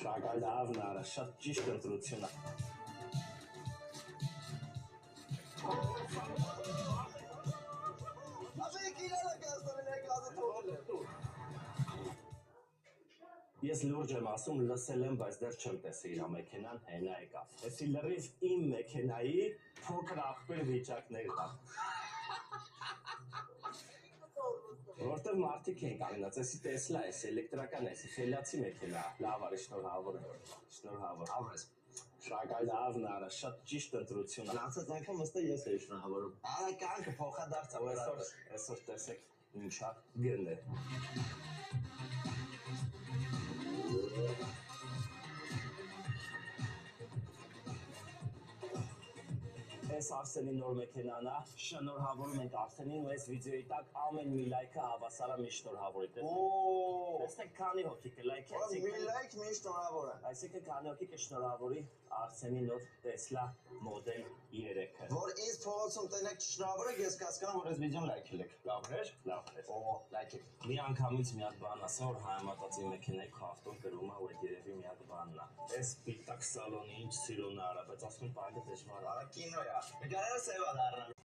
Շագալավն արա, շատ ճիշտ ընտրություն է։ Ես լուրջ եմ ասում, լսել եմ, բայց դեռ չեմ տեսել իր մեքենան, հենա եկավ։ Էսի լրիվ իմ մեքենայի փոքր աղբեր վիճակներն է։ Որտեղ մարդիկ են կանգնած, էսի Տեսլա, էսի էլեկտրական, էսի ֆելացի մեքենա։ Լավ արի, շնորհավոր եմ։ Շնորհավոր։ Ավրես։ Շագալավն արա, շատ ճիշտ ընտրություն է։ Անցած անգամ ըստը ես էի շնորհավորում։ Արա կանքը փոխադարձ այսօր տեսեք ինչա գնե։ Այս Արսենի նոր մեքենան է, շնորհավորում ենք Արսենին ու այս վիդեոյի տակ ամեն մի լայքը հավասար է մի շնորհավորի։ Տեսեք քանի հոգի կլայքեցիք։ Մի լայք մի շնորհավոր է։ Այսինքն քանի հոգի կշնորհավորի Արսենի նոր Տեսլա մոդել 3-ը։ Որ ինձ փողոցում տնեք շնորհավորեք, ես կհասկանամ, որ այս վիդեոն լայքել եք։ Լավ էր։ Լավ էր։ Լայքեք։ Մի անգամից մի հատ բան ասա, որ հայամատածի մեքենայի քո ավտոն կրում է, ու այդ երևի մի հատ բանն է։ Այս պիտակ սալոնի ինչ սիրուն է արա, բայց ասում են պայանը դժվար է։ Կինո է։ Գարերը սևա դառնա։